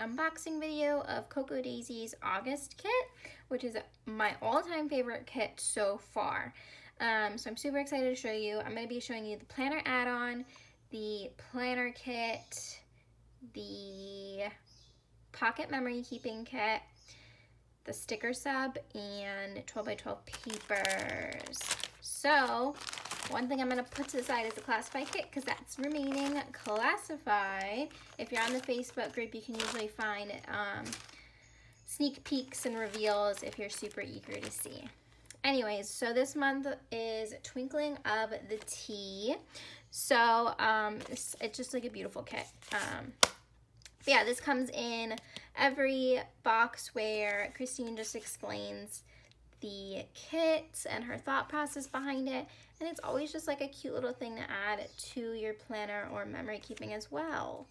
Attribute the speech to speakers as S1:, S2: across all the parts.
S1: unboxing video of Cocoa Daisy's August kit, which is my all-time favorite kit so far. So I'm super excited to show you. I'm going to be showing you the planner add-on, the planner kit, the pocket memory keeping kit, the sticker sub, and 12x12 papers. So one thing I'm going to put to the side is the classified kit because that's remaining classified. If you're on the Facebook group, you can usually find sneak peeks and reveals if you're super eager to see. Anyways, so this month is Twinkling of the Tea. So it's just like a beautiful kit. Yeah, this comes in every box where Christine just explains the kit and her thought process behind it, and it's always just like a cute little thing to add to your planner or memory keeping as well.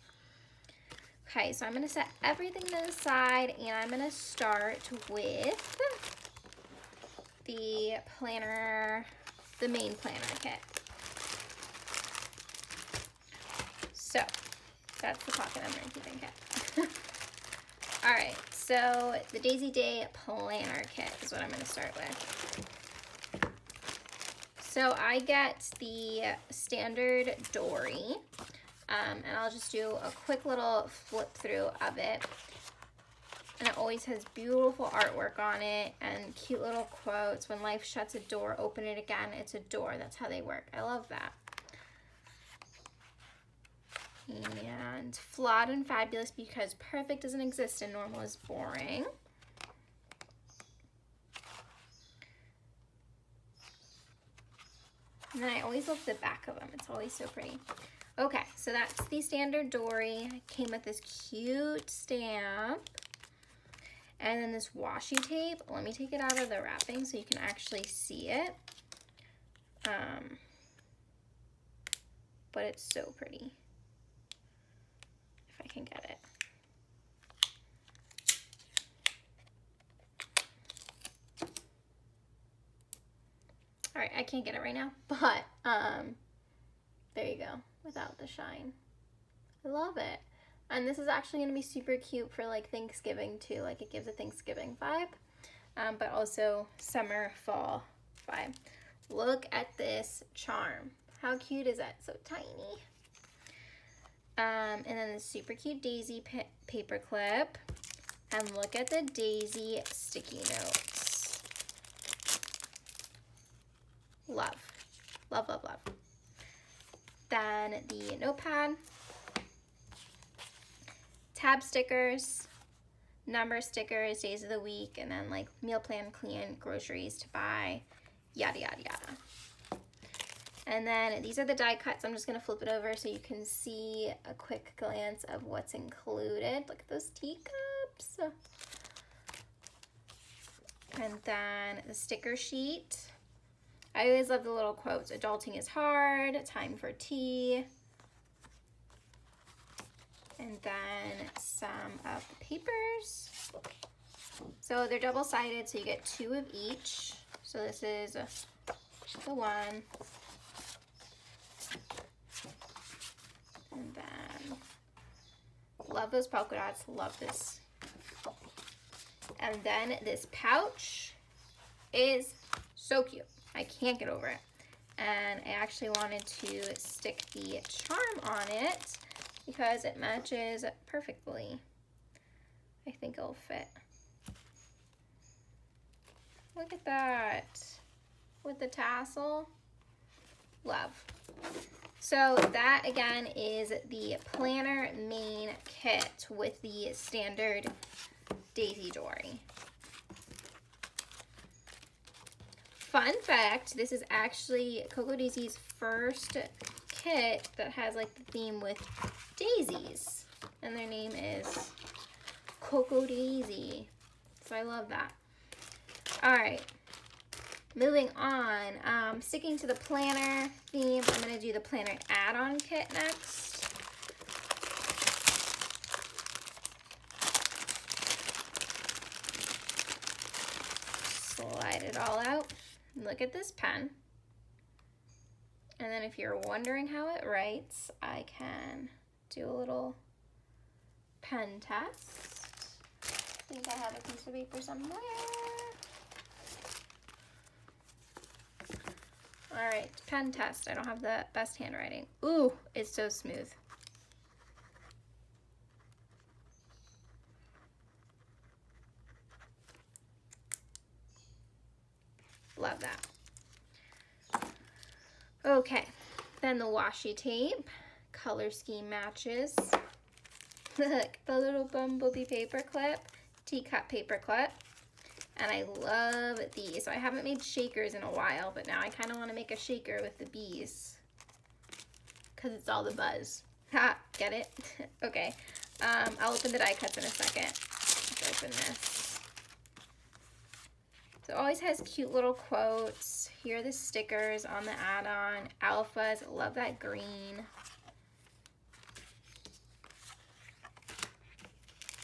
S1: Okay, so I'm going to set everything to the side, and I'm going to start with the planner, the main planner kit. So that's the pocket memory keeping kit. All right, so the Daisy Day planner kit is what I'm going to start with. So I get the standard Dory, and I'll just do a quick little flip through of it. And it always has beautiful artwork on it and cute little quotes. When life shuts a door, open it again. It's a door. That's how they work. I love that. And flawed and fabulous because perfect doesn't exist and normal is boring. And then I always love the back of them. It's always so pretty. Okay, so that's the standard Dory. It came with this cute stamp. And then this washi tape. Let me take it out of the wrapping so you can actually see it. But it's so pretty. If I can get it. All right, I can't get it right now, but there you go, without the shine. I love it. And this is actually going to be super cute for like Thanksgiving too. Like it gives a Thanksgiving vibe, but also summer, fall vibe. Look at this charm. How cute is that? So tiny. And then the super cute Daisy paper clip. And look at the Daisy sticky notes. Love. Love, love, love. Then the notepad. Tab stickers, number stickers, days of the week, and then like meal plan, clean, groceries to buy, yada, yada, yada. And then these are the die cuts. I'm just going to flip it over so you can see a quick glance of what's included. Look at those teacups. And then the sticker sheet. I always love the little quotes. Adulting is hard, time for tea. And then some of the papers. So they're double-sided, so you get 2 of each. So this is the one. And then, love those polka dots, love this. And then this pouch is so cute. I can't get over it. And I actually wanted to stick the charm on it because it matches perfectly. I think it'll fit. Look at that. With the tassel. Love. So that again is the planner main kit with the standard Daisy Dory. Fun fact, this is actually Cocoa Daisy's first kit that has like the theme with daisies. And their name is Cocoa Daisy. So I love that. All right. Moving on, sticking to the planner theme, I'm going to do the planner add-on kit next. Slide it all out. Look at this pen. And then if you're wondering how it writes, I can do a little pen test. I think I have a piece of paper somewhere. All right, pen test. I don't have the best handwriting. Ooh, it's so smooth. Love that. Okay, then the washi tape. Color scheme matches. Look, the little bumblebee paper clip, teacup paper clip. And I love these. So I haven't made shakers in a while, but now I kind of want to make a shaker with the bees. Because it's all the buzz. Ha, get it? Okay. I'll open the die cuts in a second. Let's open this. So it always has cute little quotes. Here are the stickers on the add-on. Alphas, love that green.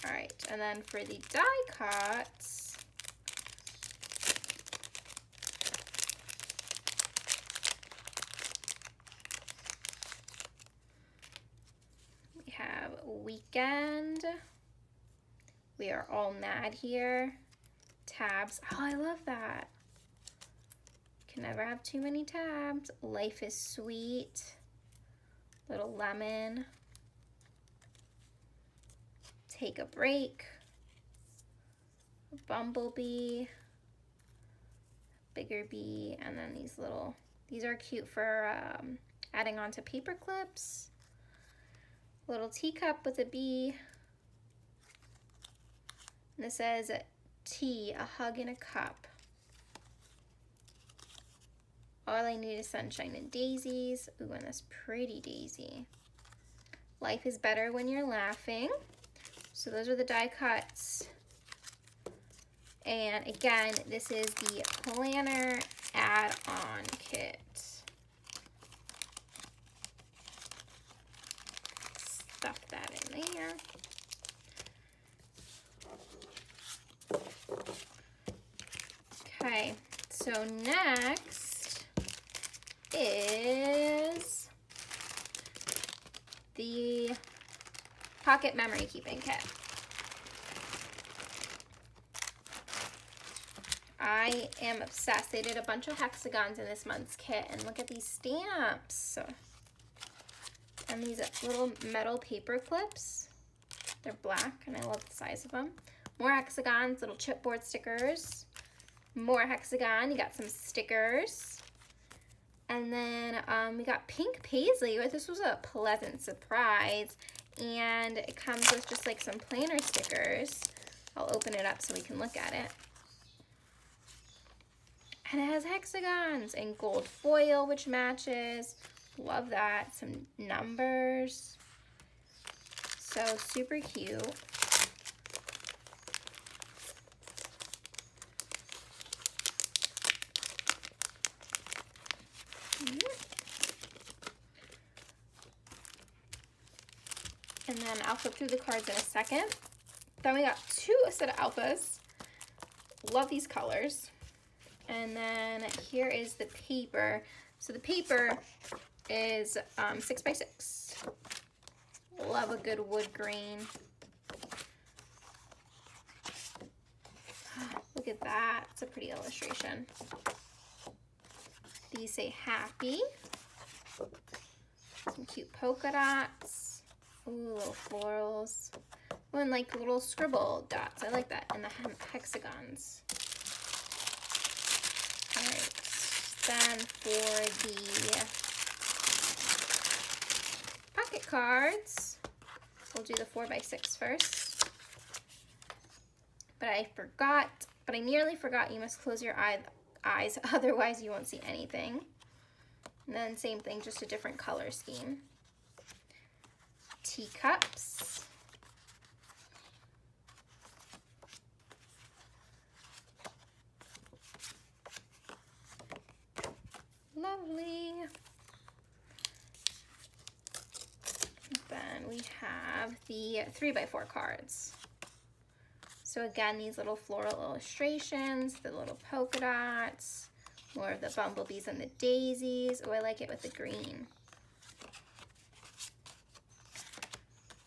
S1: All right, and then for the die cuts, we have Weekend. We Are All Mad Here. Tabs. Oh, I love that. Can never have too many tabs. Life is Sweet. Little Lemon. Take a Break. Bumblebee. Bigger bee. And then these are cute for adding on to paper clips. Little teacup with a bee. And this says tea, a hug in a cup. All I Need is Sunshine and Daisies. Ooh, and this pretty daisy. Life is Better When You're Laughing. So those are the die cuts. And again, this is the planner add-on kit. Stuff that in there. Okay, so next is the Pocket Memory Keeping Kit. I am obsessed. They did a bunch of hexagons in this month's kit, and look at these stamps. And these little metal paper clips. They're black, and I love the size of them. More hexagons, little chipboard stickers. More hexagon, you got some stickers. And then we got pink paisley. This was a pleasant surprise. And it comes with just like some planner stickers. I'll open it up so we can look at it. And it has hexagons and gold foil, which matches. Love that. Some numbers. So super cute. And then I'll flip through the cards in a second. Then we got a set of alphas. Love these colors. And then here is the paper. So the paper is 6x6. Love a good wood grain. Look at that. It's a pretty illustration. These say happy. Some cute polka dots. Ooh, little florals. Oh, and like little scribble dots. I like that. And the hexagons. All right. Then for the pocket cards, we'll do the 4x6 first. But I nearly forgot, you must close your eyes, otherwise you won't see anything. And then same thing, just a different color scheme. Teacups. Lovely. Then we have the 3x4 cards. So again, these little floral illustrations, the little polka dots, more of the bumblebees and the daisies. Oh, I like it with the green.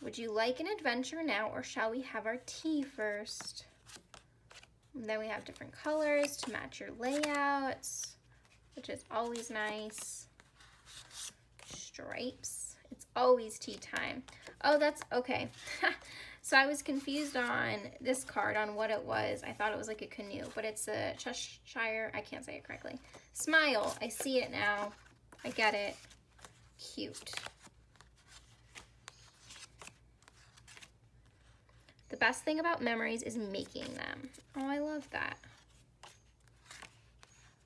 S1: Would you like an adventure now, or shall we have our tea first? And then we have different colors to match your layouts, which is always nice. Stripes. It's always tea time. Oh, that's okay. So I was confused on this card on what it was. I thought it was like a canoe, but it's a Cheshire, I can't say it correctly. Smile. I see it now. I get it. Cute. The best thing about memories is making them. Oh, I love that.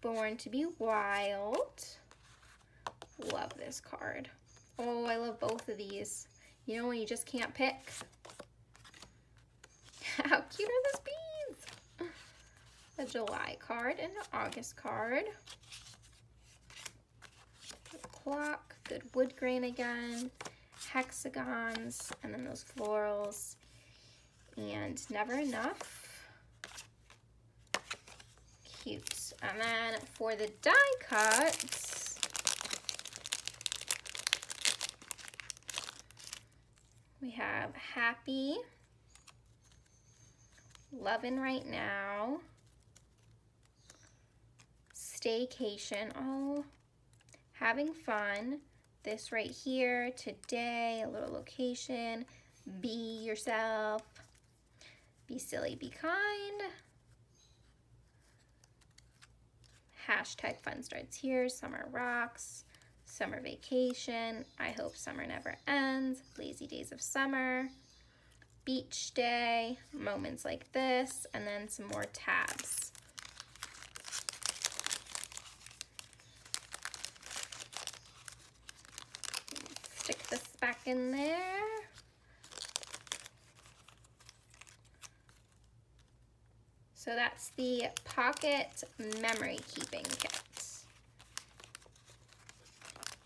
S1: Born to be Wild. Love this card. Oh, I love both of these. You know when you just can't pick? How cute are those beads? A July card and an August card. Good clock, good wood grain again, hexagons, and then those florals, and Never Enough. Cute. And then for the die cuts, we have Happy, Lovin' Right Now, Staycation, oh, Having Fun, this right here, Today, a little location, Be Yourself, Be Silly, Be Kind, hashtag Fun Starts Here, Summer Rocks, Summer Vacation, I Hope Summer Never Ends, Lazy Days of Summer, Beach Day, Moments Like This, and then some more tabs. Stick this back in there. So that's the Pocket Memory Keeping Kit.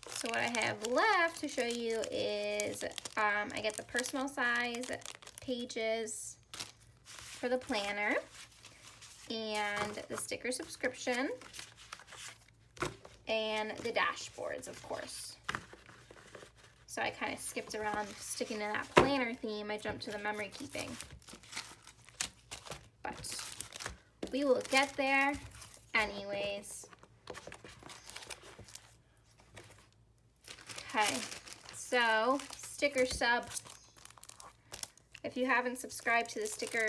S1: So what I have left to show you is I get the personal size pages for the planner and the sticker subscription and the dashboards, of course. So I kind of skipped around sticking to that planner theme. I jumped to the memory keeping. But we will get there anyways. Okay, so sticker sub. If you haven't subscribed to the sticker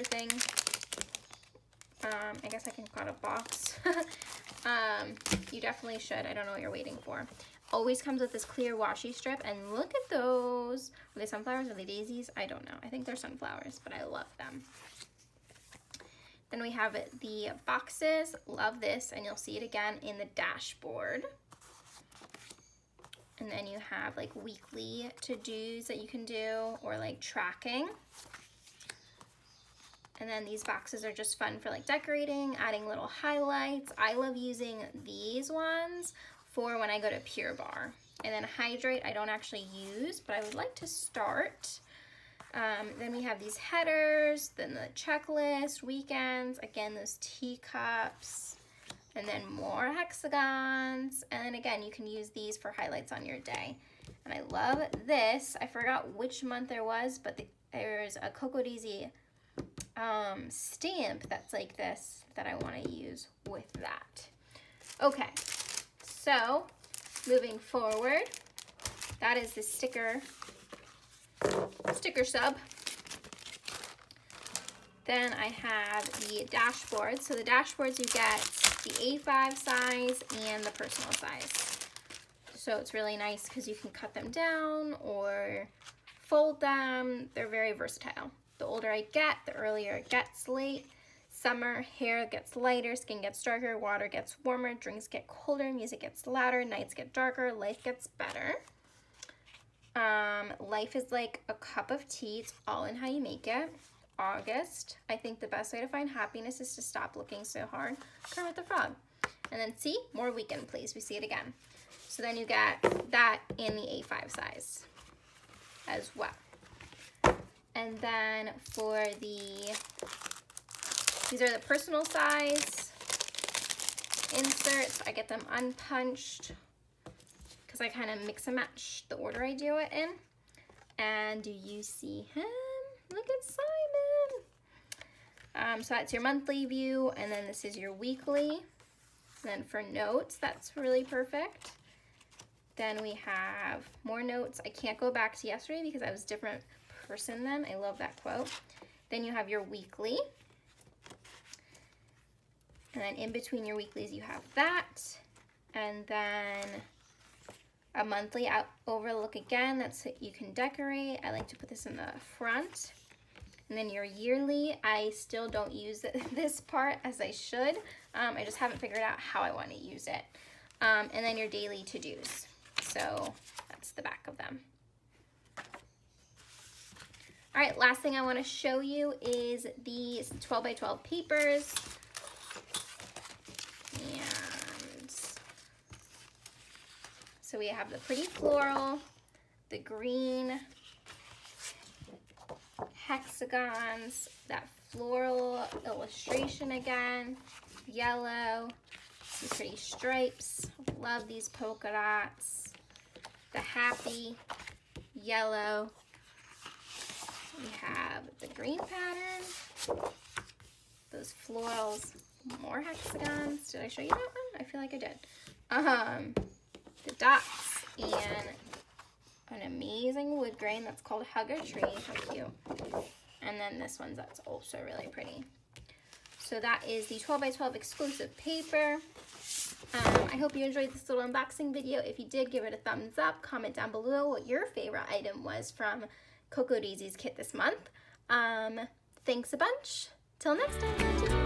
S1: thing, I guess I can call it a box. You definitely should. I don't know what you're waiting for. Always comes with this clear washi strip, and look at those. Are they sunflowers? Are they daisies? I don't know. I think they're sunflowers, but I love them. Then we have the boxes. Love this, and you'll see it again in the dashboard. And then you have like weekly to-dos that you can do, or like tracking. And then these boxes are just fun for like decorating, adding little highlights. I love using these ones for when I go to Pure Barre. And then Hydrate I don't actually use, but I would like to start. Then we have these headers, then the checklist, weekends, again those teacups, and then more hexagons. And then again, you can use these for highlights on your day. And I love this. I forgot which month there was, but there's a Cocoa Daisy stamp that's like this that I want to use with that. Okay, so moving forward, that is the sticker sub. Then I have the dashboard. So the dashboards, you get the A5 size and the personal size. So it's really nice because you can cut them down or fold them. They're very versatile. The older I get, the earlier it gets late. Summer, hair gets lighter, skin gets darker, water gets warmer, drinks get colder, music gets louder, nights get darker, life gets better. Life is like a cup of tea. It's all in how you make it. August, I think the best way to find happiness is to stop looking so hard. Kermit the Frog. And then see, more weekend please. We see it again. So then you get that in the A5 size as well. And then for these are the personal size inserts. I get them unpunched because I kind of mix and match the order I do it in. And do you see him? Look at Simon. So that's your monthly view, and then this is your weekly. And then for notes, that's really perfect. Then we have more notes. I can't go back to yesterday because I was a different person then. I love that quote. Then you have your weekly. And then in between your weeklies, you have that. And then a monthly overlook again. That's what you can decorate. I like to put this in the front. And then your yearly, I still don't use this part as I should. I just haven't figured out how I want to use it. And then your daily to-dos. So that's the back of them. All right, last thing I want to show you is these 12 by 12 papers. And so we have the pretty floral, the green hexagons, that floral illustration again, yellow, some pretty stripes. Love these polka dots. The happy yellow. We have the green pattern, those florals, more hexagons. Did I show you that one? I feel like I did. The dots and an amazing wood grain that's called Hug a Tree. How cute. And then this one's that's also really pretty. So that is the 12 by 12 exclusive paper. I hope you enjoyed this little unboxing video. If you did, give it a thumbs up. Comment down below what your favorite item was from Coco Daisy's kit this month. Thanks a bunch. Till next time.